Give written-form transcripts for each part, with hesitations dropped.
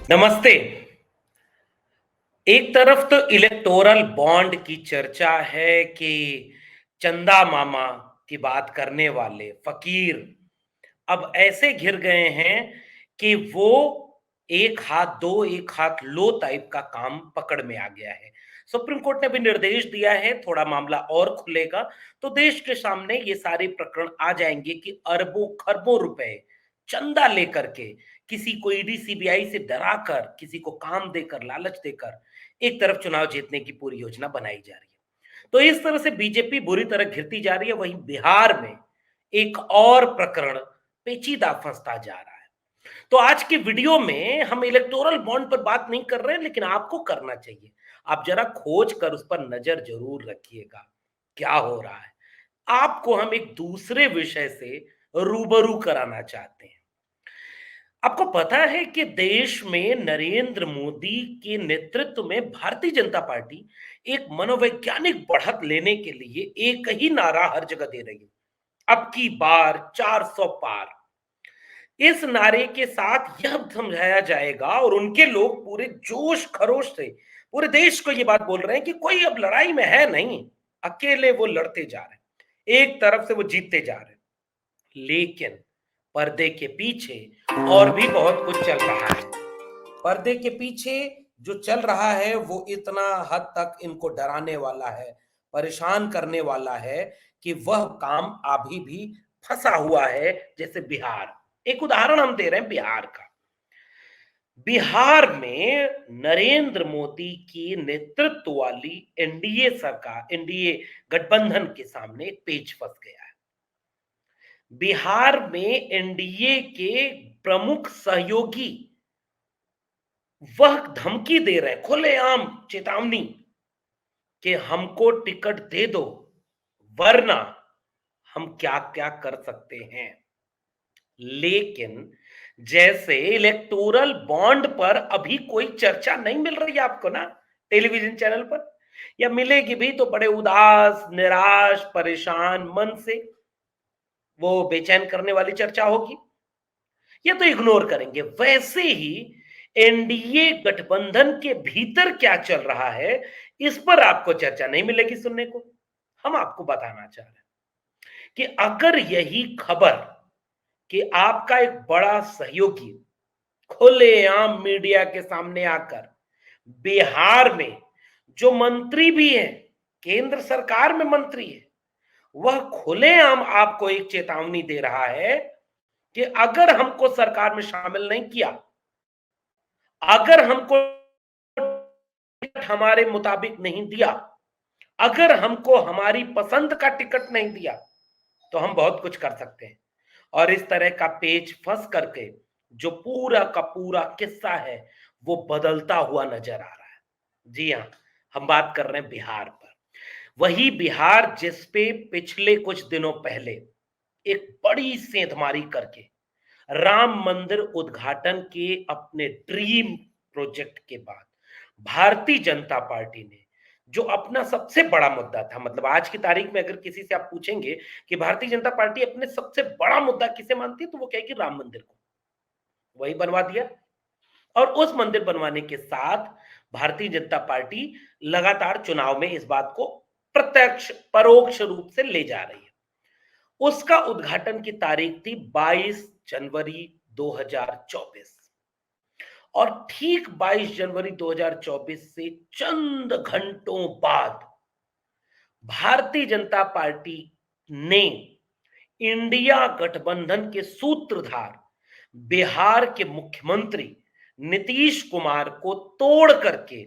नमस्ते। एक तरफ तो इलेक्टोरल बॉन्ड की चर्चा है कि चंदा मामा की बात करने वाले फकीर अब ऐसे घिर गए हैं कि वो एक हाथ दो एक हाथ लो टाइप का काम पकड़ में आ गया है। सुप्रीम कोर्ट ने भी निर्देश दिया है, थोड़ा मामला और खुलेगा तो देश के सामने ये सारे प्रकरण आ जाएंगे कि अरबों खरबों रुपए चंदा लेकर के किसी को ईडी सीबीआई से डराकर, किसी को काम देकर, लालच देकर एक तरफ चुनाव जीतने की पूरी योजना बनाई जा रही है। तो इस तरह से बीजेपी बुरी तरह घिरती जा रही है। वहीं बिहार में एक और प्रकरण पेचीदा फंसता जा रहा है। तो आज की वीडियो में हम इलेक्टोरल बॉन्ड पर बात नहीं कर रहे हैं, लेकिन आपको करना चाहिए। आप जरा खोज कर उस पर नजर जरूर रखिएगा, क्या हो रहा है। आपको हम एक दूसरे विषय से रूबरू कराना चाहते हैं। आपको पता है कि देश में नरेंद्र मोदी के नेतृत्व में भारतीय जनता पार्टी एक मनोवैज्ञानिक बढ़त लेने के लिए एक ही नारा हर जगह दे रही है, अब की बार 400 पार। इस नारे के साथ यह समझाया जाएगा और उनके लोग पूरे जोश खरोश से पूरे देश को यह बात बोल रहे हैं कि कोई अब लड़ाई में है नहीं, अकेले वो लड़ते जा रहे हैं, एक तरफ से वो जीतते जा रहे हैं। लेकिन पर्दे के पीछे और भी बहुत कुछ चल रहा है। पर्दे के पीछे जो चल रहा है वो इतना हद तक इनको डराने वाला है, परेशान करने वाला है कि वह काम अभी भी फंसा हुआ है। जैसे बिहार, एक उदाहरण हम दे रहे हैं बिहार का। बिहार में नरेंद्र मोदी की नेतृत्व वाली एनडीए सरकार, एनडीए गठबंधन के सामने एक पेच फंस गया है। बिहार में एनडीए के प्रमुख सहयोगी वह धमकी दे रहे हैं, खुलेआम चेतावनी कि हमको टिकट दे दो, वरना हम क्या क्या कर सकते हैं। लेकिन जैसे इलेक्टोरल बॉन्ड पर अभी कोई चर्चा नहीं मिल रही है आपको ना, टेलीविजन चैनल पर, या मिलेगी भी तो बड़े उदास, निराश, परेशान मन से वो बेचैन करने वाली चर्चा होगी, ये तो इग्नोर करेंगे। वैसे ही एनडीए गठबंधन के भीतर क्या चल रहा है, इस पर आपको चर्चा नहीं मिलेगी सुनने को। हम आपको बताना चाह रहे हैं कि अगर यही खबर कि आपका एक बड़ा सहयोगी खुलेआम मीडिया के सामने आकर बिहार में जो मंत्री भी है, केंद्र सरकार में मंत्री है, वह खुलेआम आपको एक चेतावनी दे रहा है कि अगर हमको सरकार में शामिल नहीं किया, अगर हमको टिकट हमारे मुताबिक नहीं दिया, अगर हमको हमारी पसंद का टिकट नहीं दिया, तो हम बहुत कुछ कर सकते हैं। और इस तरह का पेच फंस करके जो पूरा का पूरा किस्सा है वो बदलता हुआ नजर आ रहा है। जी हाँ, हम बात कर रहे हैं बिहार पर। वही बिहार जिस पे पिछले कुछ दिनों पहले एक बड़ी सेंधमारी करके राम मंदिर उद्घाटन के अपने ड्रीम प्रोजेक्ट के बाद भारतीय जनता पार्टी ने जो अपना सबसे बड़ा मुद्दा था, मतलब आज की तारीख में अगर किसी से आप पूछेंगे कि भारतीय जनता पार्टी अपने सबसे बड़ा मुद्दा किसे मानती है, तो वो कहेगी राम मंदिर को। वही बनवा दिया। और उस मंदिर बनवाने के साथ भारतीय जनता पार्टी लगातार चुनाव में इस बात को प्रत्यक्ष परोक्ष रूप से ले जा रही है। उसका उद्घाटन की तारीख थी 22 जनवरी 2024 और ठीक 22 जनवरी 2024 से चंद घंटों बाद भारतीय जनता पार्टी ने इंडिया गठबंधन के सूत्रधार बिहार के मुख्यमंत्री नीतीश कुमार को तोड़ करके,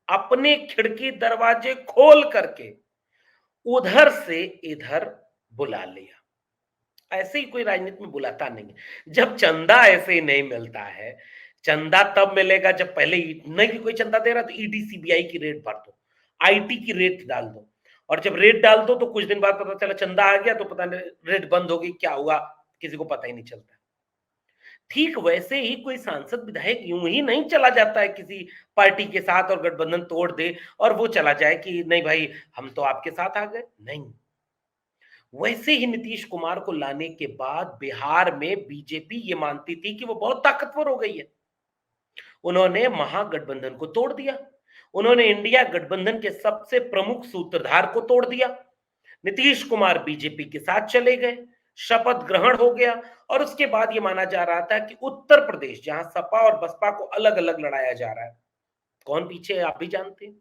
अपने खिड़की दरवाजे खोल करके उधर से इधर बुला लिया। ऐसे ही कोई राजनीति में बुलाता नहीं है। जब चंदा ऐसे ही नहीं मिलता है, चंदा तब मिलेगा जब पहले नहीं कि कोई चंदा दे रहा तो ईडी सीबीआई की रेट भर दो, आईटी की रेट डाल दो, और जब रेट डाल दो तो कुछ दिन बाद पता चला चंदा आ गया तो पता नहीं रेट बंद हो गई, क्या हुआ किसी को पता ही नहीं चलता। ठीक वैसे ही कोई सांसद विधायक यूं ही नहीं चला जाता है किसी पार्टी के साथ और गठबंधन तोड़ दे और वो चला जाए कि नहीं भाई हम तो आपके साथ आ गए, नहीं। वैसे ही नीतीश कुमार को लाने के बाद बिहार में बीजेपी ये मानती थी कि वो बहुत ताकतवर हो गई है, उन्होंने महागठबंधन को तोड़ दिया। उन्होंने इंडिया गठबंधन के सबसे प्रमुख सूत्रधार को तोड़ दिया। नीतीश कुमार बीजेपी के साथ चले गए, शपथ ग्रहण हो गया और उसके बाद ये माना जा रहा था कि उत्तर प्रदेश, जहां सपा और बसपा को अलग अलग लड़ाया जा रहा है, कौन पीछे है आप भी जानते हैं।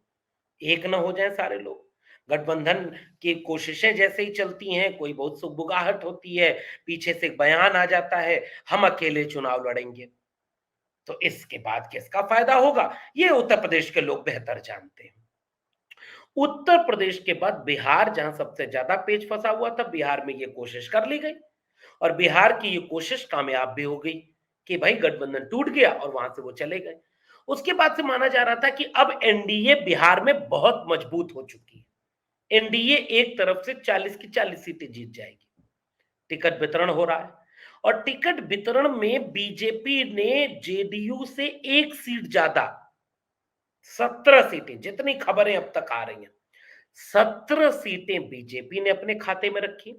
एक न हो जाए सारे लोग। गठबंधन की कोशिशें जैसे ही चलती हैं, कोई बहुत सुगबुगाहट होती है, पीछे से एक बयान आ जाता है, हम अकेले चुनाव लड़ेंगे। तो इसके बाद किसका फायदा होगा, ये उत्तर प्रदेश के लोग बेहतर जानते हैं। उत्तर प्रदेश के बाद बिहार, जहां सबसे ज्यादा पेच फंसा हुआ था, बिहार में ये कोशिश कर ली गई और बिहार की ये कोशिश कामयाब भी हो गई कि भाई गठबंधन टूट गया और वहां से वो चले गए। उसके बाद से माना जा रहा था कि अब एनडीए बिहार में बहुत मजबूत हो चुकी है। एनडीए एक तरफ से 40 की 40 सीटें जीत जाएगी। टिकट वितरण हो रहा है और टिकट वितरण में बीजेपी ने जेडीयू से एक सीट ज्यादा, 17 सीटें, जितनी खबरें अब तक आ रही हैं, 17 सीटें बीजेपी ने अपने खाते में रखी।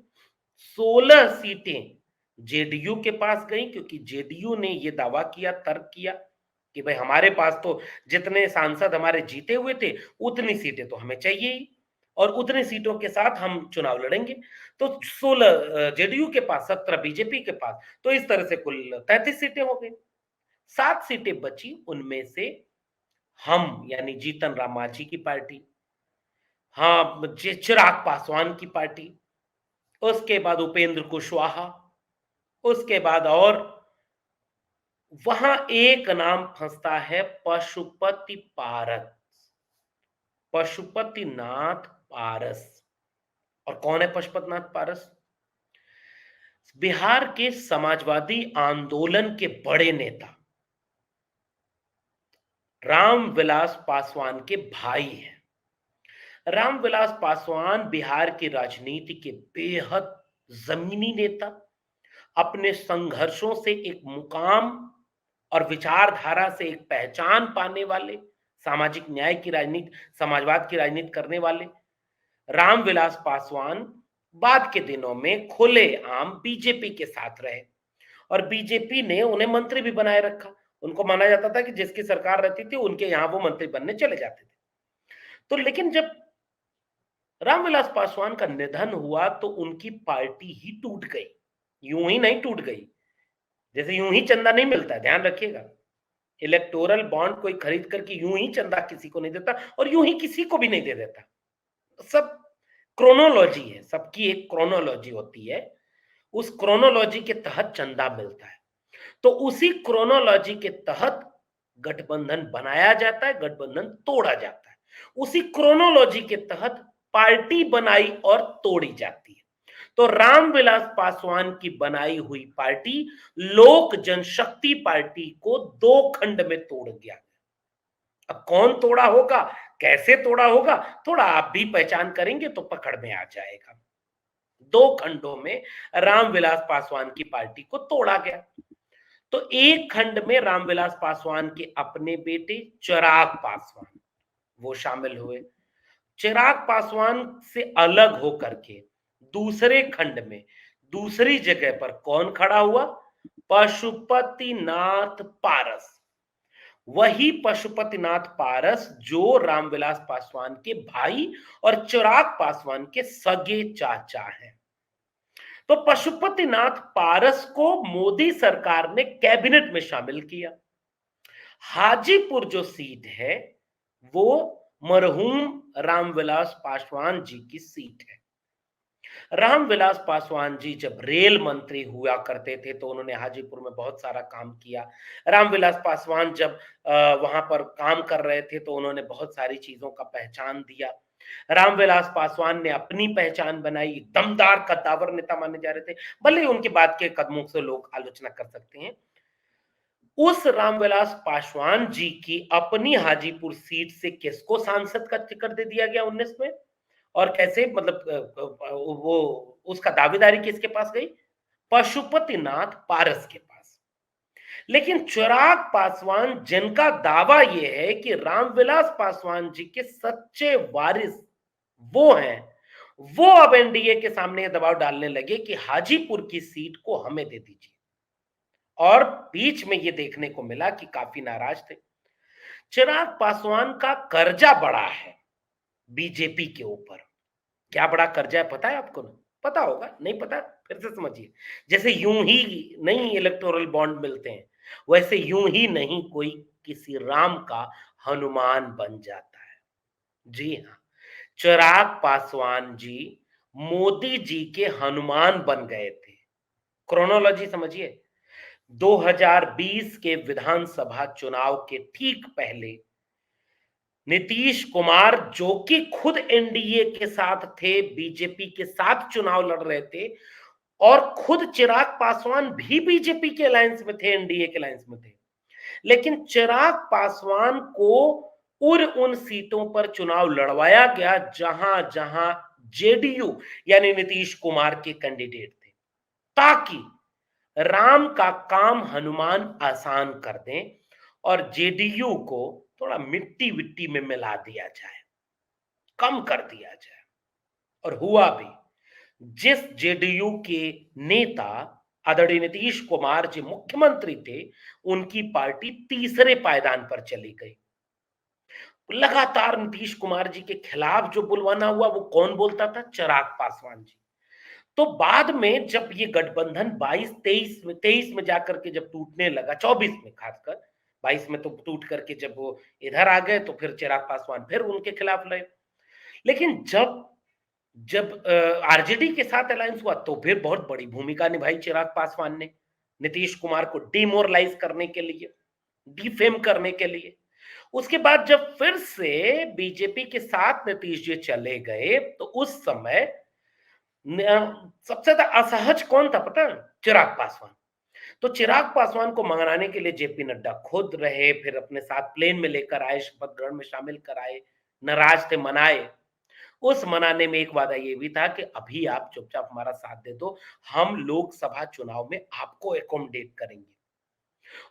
16 सीटें जेडीयू के पास गई, क्योंकि जेडीयू ने यह दावा किया, तर्क किया कि भाई हमारे पास तो जितने सांसद हमारे जीते हुए थे उतनी सीटें तो हमें चाहिए ही और उतनी सीटों के साथ हम चुनाव लड़ेंगे। तो 16 जेडीयू के पास, 17 बीजेपी के पास, तो इस तरह से कुल 33 सीटें हो गई। 7 सीटें बची, उनमें से हम यानी जीतन राम मांझी की पार्टी, हाँ चिराग पासवान की पार्टी, उसके बाद उपेंद्र कुशवाहा, उसके बाद और वहां एक नाम फंसता है पशुपति पारस, पशुपतिनाथ पारस। और कौन है पशुपतिनाथ पारस? बिहार के समाजवादी आंदोलन के बड़े नेता रामविलास पासवान के भाई हैं। रामविलास पासवान बिहार की राजनीति के बेहद जमीनी नेता, अपने संघर्षों से एक मुकाम और विचारधारा से एक पहचान पाने वाले, सामाजिक न्याय की राजनीति, समाजवाद की राजनीति करने वाले रामविलास पासवान बाद के दिनों में खुलेआम बीजेपी के साथ रहे और बीजेपी ने उन्हें मंत्री भी बनाए रखा। उनको माना जाता था कि जिसकी सरकार रहती थी उनके यहां वो मंत्री बनने चले जाते थे। तो लेकिन जब रामविलास पासवान का निधन हुआ तो उनकी पार्टी ही टूट गई। यूं ही नहीं टूट गई, जैसे यूं ही चंदा नहीं मिलता, ध्यान रखिएगा। इलेक्टोरल बॉन्ड कोई खरीद करके यूं ही चंदा किसी को नहीं देता और यूं ही किसी को भी नहीं दे देता। सब क्रोनोलॉजी है, सबकी एक क्रोनोलॉजी होती है, उस क्रोनोलॉजी के तहत चंदा मिलता है। तो उसी क्रोनोलॉजी के तहत गठबंधन बनाया जाता है, गठबंधन तोड़ा जाता है। उसी क्रोनोलॉजी के तहत पार्टी बनाई और तोड़ी जाती है। तो रामविलास पासवान की बनाई हुई पार्टी लोक जनशक्ति पार्टी को दो खंड में तोड़ दिया। अब कौन तोड़ा होगा, कैसे तोड़ा होगा, थोड़ा आप भी पहचान करेंगे तो पकड़ में आ जाएगा। दो खंडों में रामविलास पासवान की पार्टी को तोड़ा गया। तो एक खंड में रामविलास पासवान के अपने बेटे चिराग पासवान वो शामिल हुए। चिराग पासवान से अलग होकर के दूसरे खंड में दूसरी जगह पर कौन खड़ा हुआ? पशुपतिनाथ पारस। वही पशुपतिनाथ पारस जो रामविलास पासवान के भाई और चिराग पासवान के सगे चाचा हैं। तो पशुपतिनाथ पारस को मोदी सरकार ने कैबिनेट में शामिल किया। हाजीपुर जो सीट है वो मरहूम रामविलास पासवान जी की सीट है। रामविलास पासवान जी जब रेल मंत्री हुआ करते थे तो उन्होंने हाजीपुर में बहुत सारा काम किया। रामविलास पासवान जब वहां पर काम कर रहे थे तो उन्होंने बहुत सारी चीजों का पहचान दिया। रामविलास पासवान ने अपनी पहचान बनाई, दमदार कद्दावर नेता माने जा रहे थे, भले ही उनके बाद के कदमों से लोग आलोचना कर सकते हैं। उस रामविलास पासवान जी की अपनी हाजीपुर सीट से किसको सांसद का टिकट दे दिया गया 19 में? और कैसे, मतलब वो उसका दावेदारी किसके पास गई? पशुपतिनाथ पारस के पास। लेकिन चिराग पासवान, जिनका दावा यह है कि रामविलास पासवान जी के सच्चे वारिस वो हैं, वो अब एनडीए के सामने दबाव डालने लगे कि हाजीपुर की सीट को हमें दे दीजिए। और बीच में ये देखने को मिला कि काफी नाराज थे। चिराग पासवान का कर्जा बड़ा है बीजेपी के ऊपर। क्या बड़ा कर्जा है पता है आपको? पता होगा, नहीं पता फिर से समझिए। जैसे यूं ही नहीं इलेक्टोरल बॉन्ड मिलते हैं, वैसे यूं ही नहीं कोई किसी राम का हनुमान बन जाता है। जी हाँ, चिराग पासवान जी मोदी जी के हनुमान बन गए थे। क्रोनोलॉजी समझिए। 2020 के विधानसभा चुनाव के ठीक पहले नीतीश कुमार, जो कि खुद एनडीए के साथ थे, बीजेपी के साथ चुनाव लड़ रहे थे, और खुद चिराग पासवान भी बीजेपी के अलायंस में थे, एनडीए के अलायंस में थे, लेकिन चिराग पासवान को उन सीटों पर चुनाव लड़वाया गया जहां जहां जेडीयू यानी नीतीश कुमार के कैंडिडेट थे, ताकि राम का काम हनुमान आसान कर दें और जेडीयू को थोड़ा मिट्टी विट्टी में मिला दिया जाए, कम कर दिया जाए। और हुआ भी। जिस जेडीयू के नेता आदरणीय नीतीश कुमार जी मुख्यमंत्री थे, उनकी पार्टी तीसरे पायदान पर चली गई। लगातार नीतीश कुमार जी के खिलाफ जो बुलवाना हुआ, वो कौन बोलता था? चिराग पासवान जी। तो बाद में जब ये गठबंधन 22-23 में जाकर के जब टूटने लगा, 24 में खासकर, 22 में तो टूट करके जब वो इधर आ गए, तो फिर चिराग पासवान फिर उनके खिलाफ लड़े। लेकिन जब जब आरजेडी के साथ अलायंस हुआ, तो फिर बहुत बड़ी भूमिका निभाई चिराग पासवान ने, नीतीश कुमार को डिमोरलाइज करने के लिए, डिफेम करने के लिए। उसके बाद जब फिर से बीजेपी के साथ नीतीश जी चले गए, तो उस समय सबसे ज्यादा असहज कौन था पता है? चिराग पासवान। तो चिराग पासवान को मंगनाने के लिए जेपी नड्डा खुद रहे, फिर अपने साथ प्लेन में लेकर आए, शपथ ग्रहण में शामिल कराए, नाराज थे, मनाए। उस मनाने में एक वादा ये भी था कि अभी आप चुपचाप हमारा साथ दे दो, हम लोकसभा चुनाव में आपको एकोमोडेट करेंगे।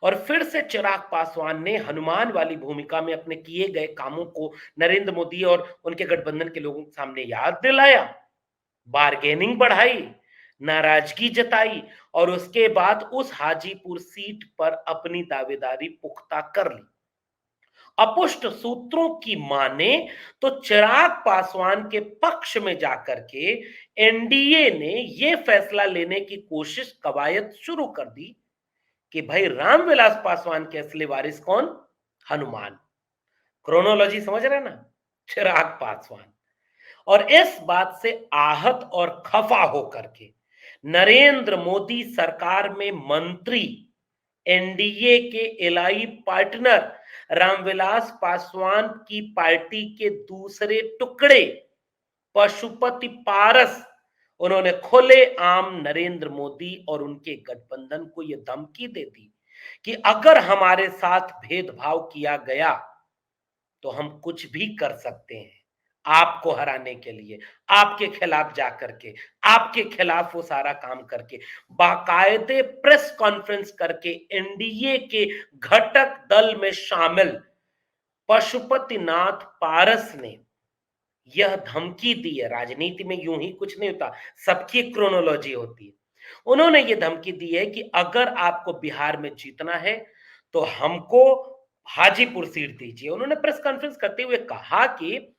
और फिर से चिराग पासवान ने हनुमान वाली भूमिका में अपने किए गए कामों को नरेंद्र मोदी और उनके गठबंधन के लोगों के सामने याद दिलाया, बार्गेनिंग बढ़ाई, नाराजगी जताई, और उसके बाद उस हाजीपुर सीट पर अपनी दावेदारी पुख्ता कर ली। अपुष्ट सूत्रों की माने तो चिराग पासवान के पक्ष में जाकर के एनडीए ने यह फैसला लेने की कोशिश, कवायद शुरू कर दी कि भाई रामविलास पासवान के असली वारिस कौन? हनुमान। क्रोनोलॉजी समझ रहे हैं ना? चिराग पासवान। और इस बात से आहत और खफा होकर के नरेंद्र मोदी सरकार में मंत्री, एनडीए के एलाई पार्टनर रामविलास पासवान की पार्टी के दूसरे टुकड़े पशुपति पारस, उन्होंने खुले आम नरेंद्र मोदी और उनके गठबंधन को यह धमकी दे दी कि अगर हमारे साथ भेदभाव किया गया तो हम कुछ भी कर सकते हैं आपको हराने के लिए, आपके खिलाफ जाकर के, आपके खिलाफ वो सारा काम करके, बाकायदे प्रेस कॉन्फ्रेंस करके एनडीए के घटक दल में शामिल पशुपतिनाथ पारस ने यह धमकी दी है। राजनीति में यूं ही कुछ नहीं होता, सबकी क्रोनोलॉजी होती है। उन्होंने ये धमकी दी है कि अगर आपको बिहार में जीतना है तो हमको हाजीपुर सीट दीजिए। उन्होंने प्रेस कॉन्फ्रेंस करते हुए कहा कि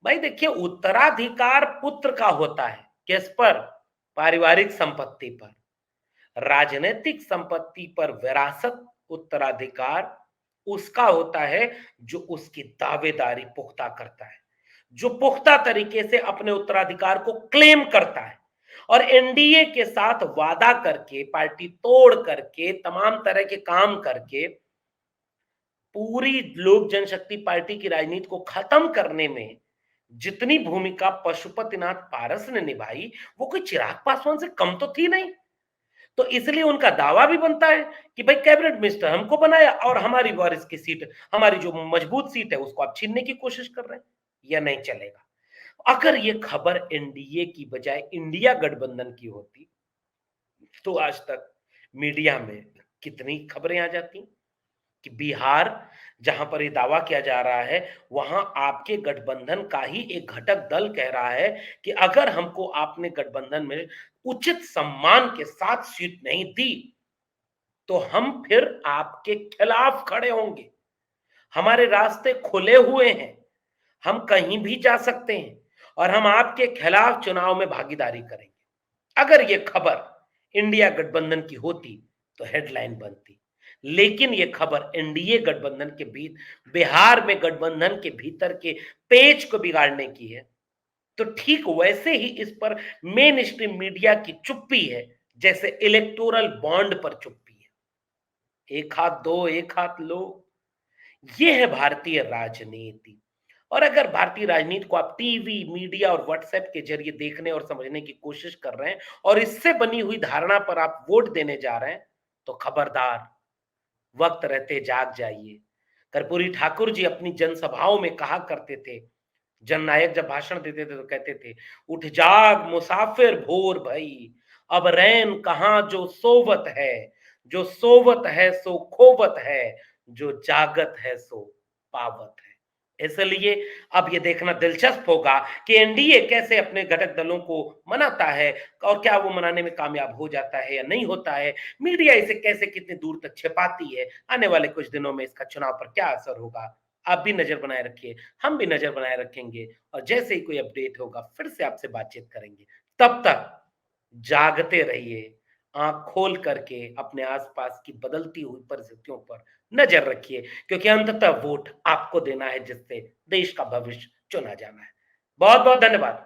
भाई देखिए, उत्तराधिकार पुत्र का होता है, किस पर? पारिवारिक संपत्ति पर। राजनीतिक संपत्ति पर विरासत, उत्तराधिकार उसका होता है जो उसकी दावेदारी पुख्ता करता है, जो पुख्ता तरीके से अपने उत्तराधिकार को क्लेम करता है, और एनडीए के साथ वादा करके, पार्टी तोड़ करके, तमाम तरह के काम करके पूरी लोक जनशक्ति पार्टी की राजनीति को खत्म करने में जितनी भूमिका पशुपतिनाथ पारस ने निभाई, वो कोई चिराग पासवान से कम तो थी नहीं। तो इसलिए उनका दावा भी बनता है कि भाई कैबिनेट मिनिस्टर हमको बनाया और हमारी वारिस की सीट, हमारी जो मजबूत सीट है, उसको आप छीनने की कोशिश कर रहे हैं। यह नहीं चलेगा। अगर ये खबर एनडीए की बजाय इंडिया गठबंधन की होती, तो आज तक मीडिया में कितनी खबरें आ जाती कि बिहार, जहां पर ये दावा किया जा रहा है, वहां आपके गठबंधन का ही एक घटक दल कह रहा है कि अगर हमको आपने गठबंधन में उचित सम्मान के साथ सीट नहीं दी, तो हम फिर आपके खिलाफ खड़े होंगे, हमारे रास्ते खुले हुए हैं, हम कहीं भी जा सकते हैं और हम आपके खिलाफ चुनाव में भागीदारी करेंगे। अगर ये खबर इंडिया गठबंधन की होती तो हेडलाइन बनती, लेकिन ये खबर एनडीए गठबंधन के बीच बिहार में गठबंधन के भीतर के पेच को बिगाड़ने की है। तो ठीक वैसे ही इस पर मेन स्ट्रीम मीडिया की चुप्पी है, जैसे इलेक्टोरल बॉन्ड पर चुप्पी है। एक हाथ दो, एक हाथ लो। ये है भारतीय राजनीति। और अगर भारतीय राजनीति को आप टीवी, मीडिया और व्हाट्सएप के जरिए देखने और समझने की कोशिश कर रहे हैं और इससे बनी हुई धारणा पर आप वोट देने जा रहे हैं, तो खबरदार, वक्त रहते जाग जाइए। कर्पूरी ठाकुर जी अपनी जनसभाओं में कहा करते थे, जननायक जब भाषण देते थे तो कहते थे, उठ जाग मुसाफिर भोर भई, अब रैन कहाँ जो सोवत है, जो सोवत है सो खोवत है, जो जागत है सो पावत है। इसलिए अब ये देखना दिलचस्प होगा कि एनडीए कैसे अपने घटक दलों को मनाता है और क्या वो मनाने में कामयाब हो जाता है या नहीं होता है। मीडिया इसे कैसे कितनी दूर तक छिपाती है। आने वाले कुछ दिनों में इसका चुनाव पर क्या असर होगा, आप भी नजर बनाए रखिए, हम भी नजर बनाए रखेंगे और जैसे ही कोई अपडेट होगा फिर से आपसे बातचीत करेंगे। तब तक जागते रहिए, आँख खोल करके अपने आस-पास की बदलती हुई परिस्थितियों पर नज़र रखिए, क्योंकि अंततः वोट आपको देना है जिससे देश का भविष्य चुना जाना है। बहुत-बहुत धन्यवाद।